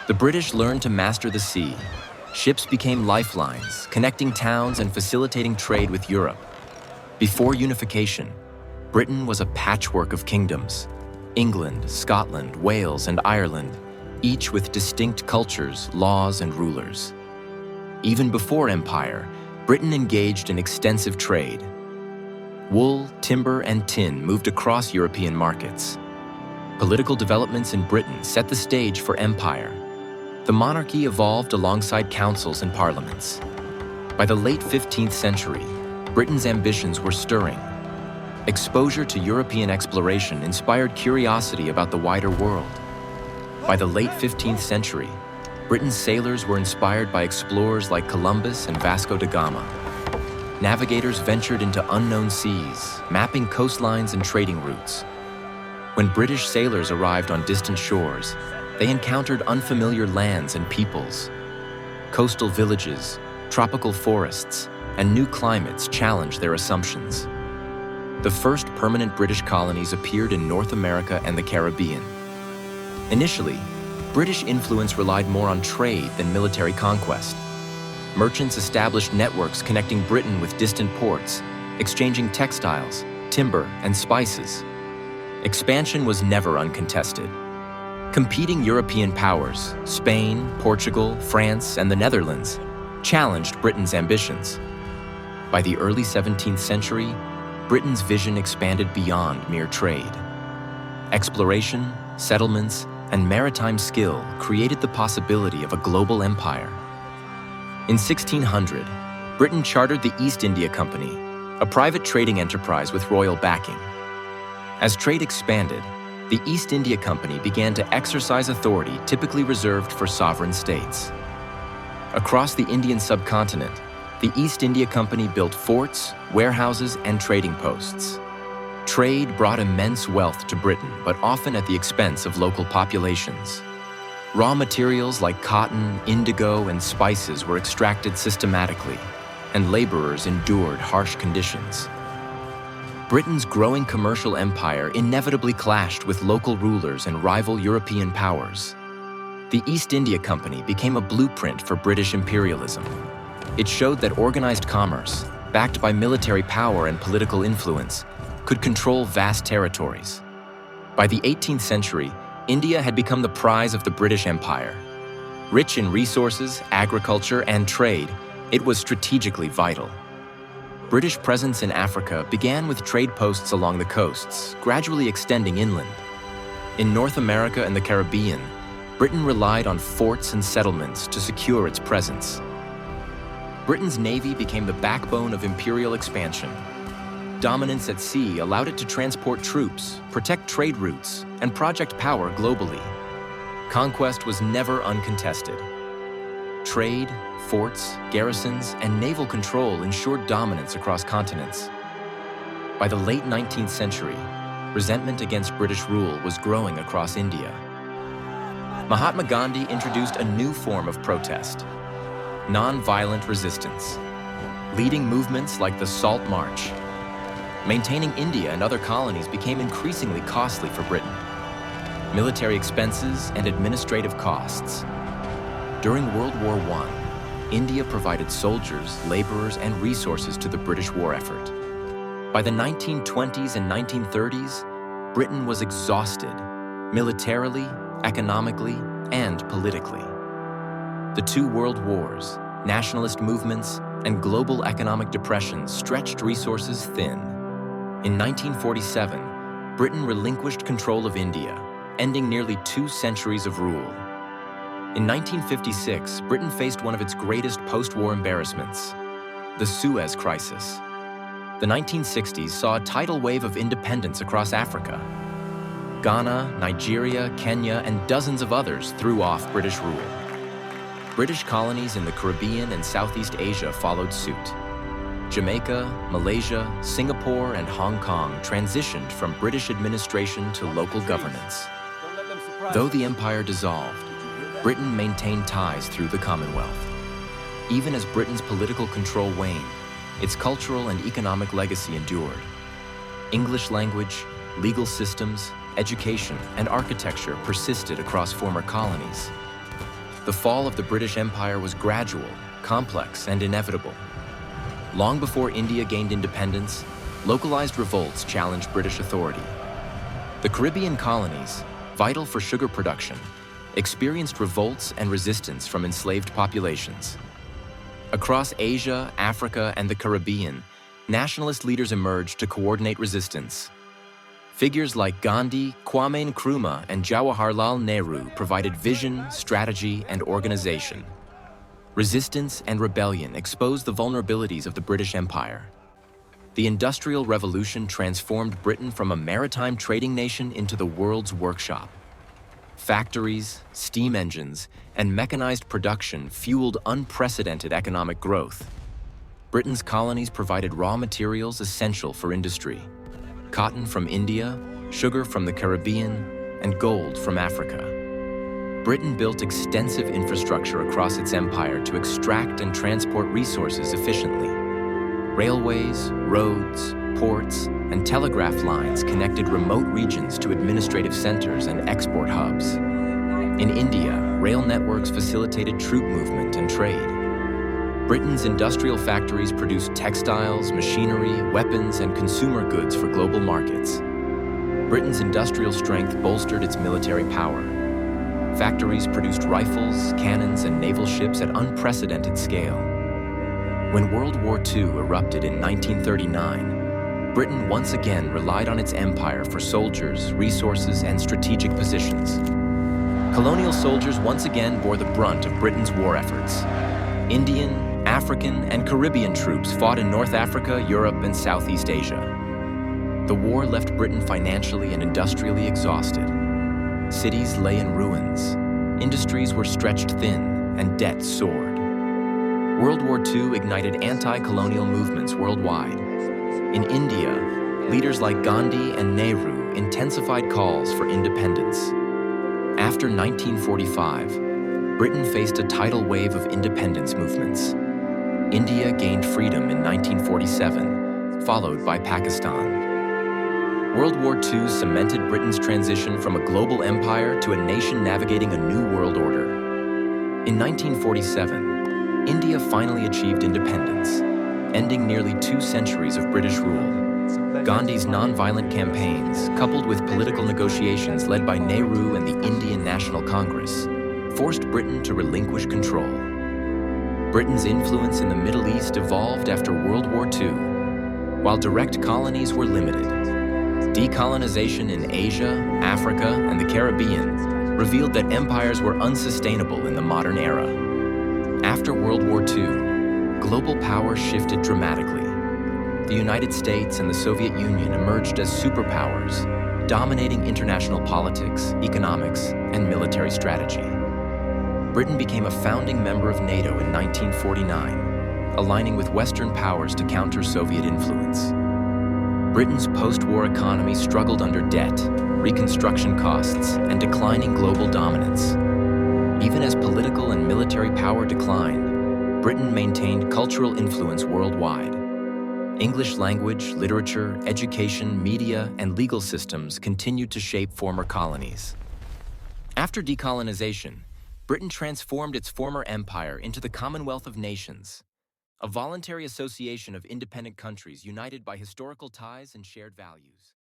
The British learned to master the sea. Ships became lifelines, connecting towns and facilitating trade with Europe. Before unification, Britain was a patchwork of kingdoms: England, Scotland, Wales, and Ireland, each with distinct cultures, laws, and rulers. Even before empire, Britain engaged in extensive trade. Wool, timber, and tin moved across European markets. Political developments in Britain set the stage for empire. The monarchy evolved alongside councils and parliaments. By the late 15th century, Britain's ambitions were stirring. Exposure to European exploration inspired curiosity about the wider world. By the late 15th century, Britain's sailors were inspired by explorers like Columbus and Vasco da Gama. Navigators ventured into unknown seas, mapping coastlines and trading routes. When British sailors arrived on distant shores, they encountered unfamiliar lands and peoples. Coastal villages, tropical forests, and new climates challenged their assumptions. The first permanent British colonies appeared in North America and the Caribbean. Initially, British influence relied more on trade than military conquest. Merchants established networks connecting Britain with distant ports, exchanging textiles, timber, and spices. Expansion was never uncontested. Competing European powers, Spain, Portugal, France, and the Netherlands, challenged Britain's ambitions. By the early 17th century, Britain's vision expanded beyond mere trade. Exploration, settlements, and maritime skill created the possibility of a global empire. In 1600, Britain chartered the East India Company, a private trading enterprise with royal backing. As trade expanded, the East India Company began to exercise authority typically reserved for sovereign states. Across the Indian subcontinent, the East India Company built forts, warehouses, and trading posts. Trade brought immense wealth to Britain, but often at the expense of local populations. Raw materials like cotton, indigo, and spices were extracted systematically, and laborers endured harsh conditions. Britain's growing commercial empire inevitably clashed with local rulers and rival European powers. The East India Company became a blueprint for British imperialism. It showed that organized commerce, backed by military power and political influence, could control vast territories. By the 18th century, India had become the prize of the British Empire. Rich in resources, agriculture, and trade, it was strategically vital. British presence in Africa began with trade posts along the coasts, gradually extending inland. In North America and the Caribbean, Britain relied on forts and settlements to secure its presence. Britain's navy became the backbone of imperial expansion. Dominance at sea allowed it to transport troops, protect trade routes, and project power globally. Conquest was never uncontested. Trade, forts, garrisons, and naval control ensured dominance across continents. By the late 19th century, resentment against British rule was growing across India. Mahatma Gandhi introduced a new form of protest: non-violent resistance, leading movements like the Salt March. Maintaining India and other colonies became increasingly costly for Britain. Military expenses and administrative costs. During World War I, India provided soldiers, laborers, and resources to the British war effort. By the 1920s and 1930s, Britain was exhausted, militarily, economically, and politically. The two world wars, nationalist movements, and global economic depression stretched resources thin. In 1947, Britain relinquished control of India, ending nearly 2 centuries of rule. In 1956, Britain faced one of its greatest post-war embarrassments, the Suez Crisis. The 1960s saw a tidal wave of independence across Africa. Ghana, Nigeria, Kenya, and dozens of others threw off British rule. British colonies in the Caribbean and Southeast Asia followed suit. Jamaica, Malaysia, Singapore, and Hong Kong transitioned from British administration to local governance. Though the empire dissolved, Britain maintained ties through the Commonwealth. Even as Britain's political control waned, its cultural and economic legacy endured. English language, legal systems, education, and architecture persisted across former colonies. The fall of the British Empire was gradual, complex, and inevitable. Long before India gained independence, localized revolts challenged British authority. The Caribbean colonies, vital for sugar production, experienced revolts and resistance from enslaved populations. Across Asia, Africa, and the Caribbean, nationalist leaders emerged to coordinate resistance. Figures like Gandhi, Kwame Nkrumah, and Jawaharlal Nehru provided vision, strategy, and organization. Resistance and rebellion exposed the vulnerabilities of the British Empire. The Industrial Revolution transformed Britain from a maritime trading nation into the world's workshop. Factories, steam engines, and mechanized production fueled unprecedented economic growth. Britain's colonies provided raw materials essential for industry: cotton from India, sugar from the Caribbean, and gold from Africa. Britain built extensive infrastructure across its empire to extract and transport resources efficiently. Railways, roads, ports, and telegraph lines connected remote regions to administrative centers and export hubs. In India, rail networks facilitated troop movement and trade. Britain's industrial factories produced textiles, machinery, weapons, and consumer goods for global markets. Britain's industrial strength bolstered its military power. Factories produced rifles, cannons, and naval ships at unprecedented scale. When World War II erupted in 1939, Britain once again relied on its empire for soldiers, resources, and strategic positions. Colonial soldiers once again bore the brunt of Britain's war efforts. Indian, African, and Caribbean troops fought in North Africa, Europe, and Southeast Asia. The war left Britain financially and industrially exhausted. Cities lay in ruins, industries were stretched thin, and debt soared. World War II ignited anti-colonial movements worldwide. In India, leaders like Gandhi and Nehru intensified calls for independence. After 1945, Britain faced a tidal wave of independence movements. India gained freedom in 1947, followed by Pakistan. World War II cemented Britain's transition from a global empire to a nation navigating a new world order. In 1947, India finally achieved independence, ending nearly 2 centuries of British rule. Gandhi's nonviolent campaigns, coupled with political negotiations led by Nehru and the Indian National Congress, forced Britain to relinquish control. Britain's influence in the Middle East evolved after World War II, while direct colonies were limited. Decolonization in Asia, Africa, and the Caribbean revealed that empires were unsustainable in the modern era. After World War II, global power shifted dramatically. The United States and the Soviet Union emerged as superpowers, dominating international politics, economics, and military strategy. Britain became a founding member of NATO in 1949, aligning with Western powers to counter Soviet influence. Britain's post-war economy struggled under debt, reconstruction costs, and declining global dominance. Even as political and military power declined, Britain maintained cultural influence worldwide. English language, literature, education, media, and legal systems continued to shape former colonies. After decolonization, Britain transformed its former empire into the Commonwealth of Nations, a voluntary association of independent countries united by historical ties and shared values.